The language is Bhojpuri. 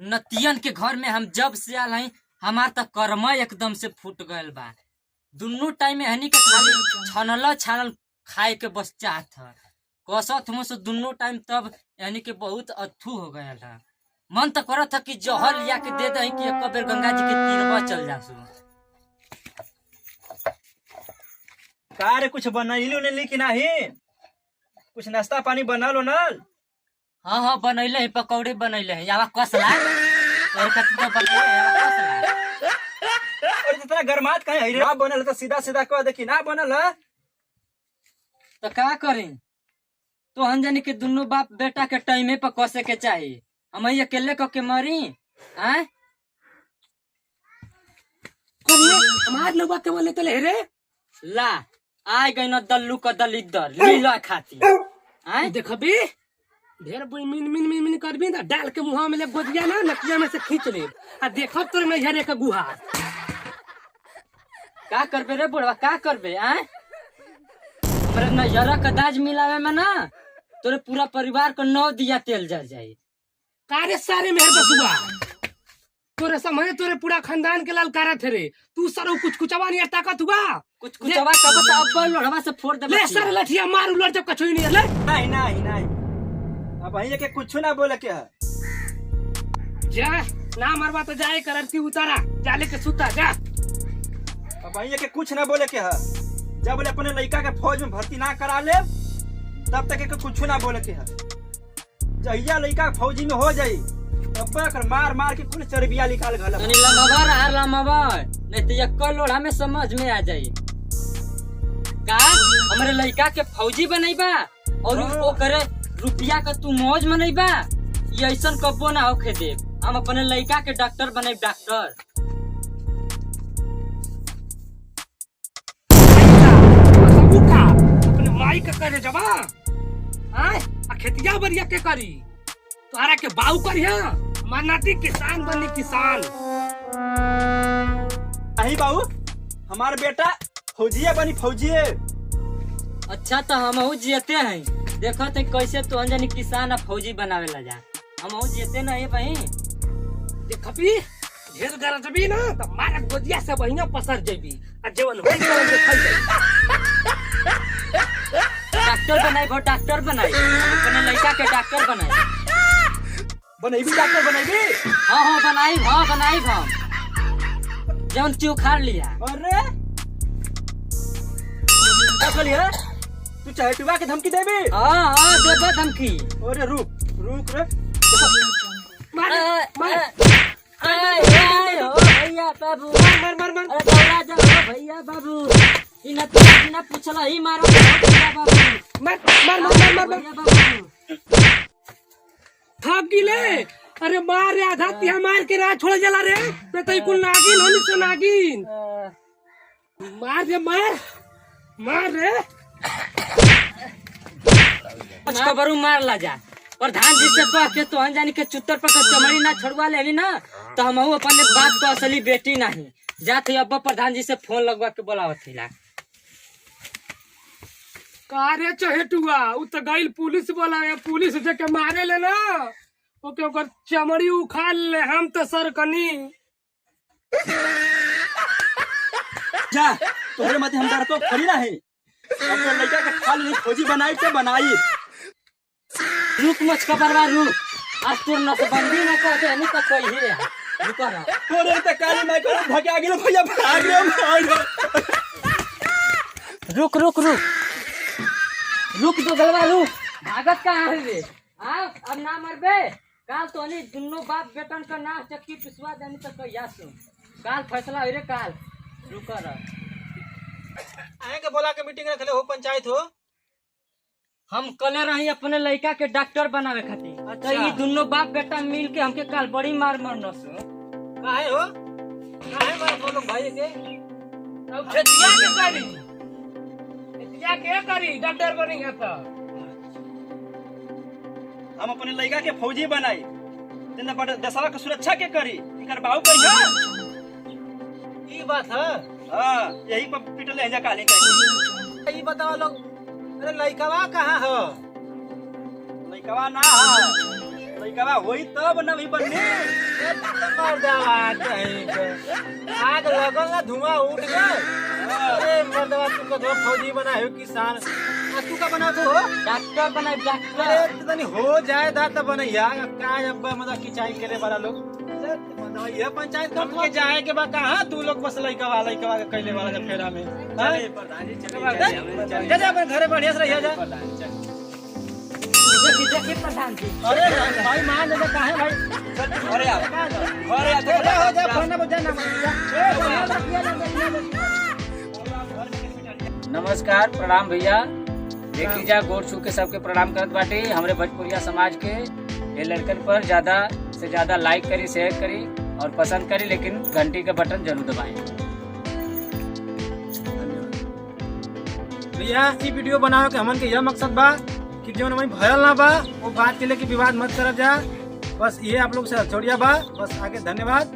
नतियन के घर में हम जब से आल हई हमार त कर्म एकदम से फूट गयल बा। दुनू टाइम में हनी के खाली छनल छानल खाए के बस चाहत है। कसत हम से दुनू टाइम तब यानी के बहुत अथू हो गया था। मन तो करत था कि जहर लिया के दे दही कि एक बेर गंगा जी के तीरवा चल जासु। का रे कुछ बनैलो नहीं कि नाही? कुछ नाश्ता पानी बनल नल? हाँ हाँ बनैले है, पकौड़े बनैले है। यावा कसला और कतना बनैले है, यावा कसला। और इतना गरमात काहे है रे? ना बनल तो सीधा सीधा कह दे कि ना बनल है। तो का करी? तो हम जानी कि दोनों बाप बेटा के टाइमे पर कसे के चाहिए। हम ही अकेले को के मरी हैं? हमार लोग के बोले तो ले रे ला आए गई न दल्लू का दलिदर लीला खाती हैं? देखबी ढेर बुई मिन मिन मिन मिन करबी ना डाल के मुंह में ले गोदिया ना नकिया में से खींच ले आ देखब तोर में झरे का गुहा। का करबे रे बुढ़वा, का करबे हैं? हमरे नजरा का दाज मिलावे में ना तोरे पूरा परिवार को 9 दिया तेल जल जाए। कारे सारे मेहर बसुआ तोरे समझ तोरे पूरा खानदान के लाल कारा थे रे। तू सरो कुछ कुचवा नहीं ताकत हुआ कुछ कुचवा कब तो अब लोढ़वा से फोड़ दे। ले सर लठिया मार उलट जब कछु नहीं ले नहीं नहीं नहीं अब वही के कुछ ना बोले के है। जा ना मरवा तो जाए करती उतारा जाले के सुता जा। अब वही के कुछ ना बोले के है। जब बोले अपने लड़का के फौज में भर्ती ना करा ले तब तक के कुछ ना बोले के है। जहिया लड़का फौजी में हो जाई तब कर मार मार के कुल चर्बिया निकाल गल। तनी लमवा रहा लमवा नहीं तो एक लोढ़ा में समझ में आ जाई। का हमरे लड़का के फौजी बनैबा और वो करे रुपया का तू मौज मनैबा? ये ऐसन कब्बो ना होखे दे। हम अपने लड़का के डॉक्टर बने डॉक्टर। अपने माई का करे जबा आय आ खेतिया बरिया के करी तोहरा के बाऊ करिया हमार नाती किसान बनी किसान। नहीं बाबू हमार बेटा फौजिया बनी फौजिए। अच्छा तो हम जीते हैं देखो तो कैसे तू अंजनी किसान आ फौजी बनावे ला जा। हम जीते नहीं भाई देखबी ढेर गरजबी ना तो मारा गोदिया से बहिया पसर जेबी आ जेवन होई तो देखल जाई। डॉक्टर बनाई डॉक्टर बनाई अपने लड़का के डॉक्टर बनाई। बनैबी डॉक्टर बनैबी? हाँ बनाई हम जौन तू उखाड़ लिया। अरे क्या कहलिए? तू चाहे टुबा के धमकी देबी? हाँ देबे धमकी। अरे रुक रुक रे मार मार भैया बाबू मार मार मार अरे दौड़ा जाओ भैया बाबू इना पूछला ही मारो भैया बाबू मार मार मार मार भैया बाबू थक गिले। अरे मार रे आधा तिहा मार के राह छोड़ जला रे मैं तो कुल नागिन होनी तो नागिन मार रे मार रे कबरू मार ला जा। प्रधान जी से कह के तो जानी के चुत्तर पर चमड़ी ना छोड़वा लेनी ना तो हम अपने बाप को असली बेटी नहीं जाते अब प्रधान जी से फोन लगवा के बोलावत हिला। कारे चहेटुआ उ तो गइल पुलिस बोलावे पुलिस के मारे ले ना ओके ओकर चमड़ी उखाड़ ले हम तो सरकनी जा तोरे मते हम डर तो खड़ी ना है। अपने लड़का के खाली फौजी बनाई तो बनाई। रुक मच कबरवा रुक आज तोर नसबंदी ना कर दे नहीं तो कोई ही रुक रहा तोरे ते काली मैं को भगा गेल भैया भाग रे रुक रुक रुक रुक दो गलवा रुक भागत कहाँ है रे? हाँ अब ना मरबे काल तो नहीं दोनों बाप बेटन का नाक चक्की पिसवा देनी तो कहिया सुन काल फैसला हो रे काल रुक रहा। आए के बोला के मीटिंग रखले हो पंचायत हो। हम कले रही अपने लड़का के डॉक्टर बनावे खातिर। अच्छा। तो ये दोनों बाप बेटा मिल के हमके काल बड़ी मार मरना सो काहे हो काहे मार बोलो भाई के अब खेतिया के करी खेतिया के करी डॉक्टर बनी है तो हम अपने लड़का के फौजी बनाई तेना बड़ देशवा के सुरक्षा के करी इकर बाऊ कहिया। ई बात है हां यही पर पिटले जा काली के। ई बताओ लोग अरे लइकवा कहाँ हो? लड़कवा ना लइका होई तब न भी बनने मर्दवा कहीं के आग लगल ना धुआं उठ गए। अरे मर्दवा तू कदवा फौजी बना है किसान तू का बना तो हो डॉक्टर बना डॉक्टर। अरे तो तनी हो जाए दा तब बनैया का अब मतलब खिंचाई करे वाला लोग मतलब ये पंचायत कब के जाए के बा कहां तू लोग बस लइका के कैले वाला के फेरा में चलिए प्रधान जी चलिए जा जा अपने घरे बढ़िया से रहिया जा। देखिए प्रधान जी अरे भाई मान ले काहे भाई घरे आओ घरे आते अरे हो जा फोन पे जाना नमस्कार प्रणाम भैया। देखी जा गोड़ छू के सबके प्रणाम करत बाटे। हमरे भोजपुरिया समाज के ये लड़कन पर ज्यादा से ज्यादा लाइक करी, शेयर करी और पसंद करी, लेकिन घंटी का बटन जरूर दबाएं। भैया ई वीडियो बनावे के हमन के यह मकसद बा कि जो हमें भयल ना बा वो बात के लेके विवाद मत करब जा। बस ये आप लोग से छोड़िया बा। बस आगे धन्यवाद।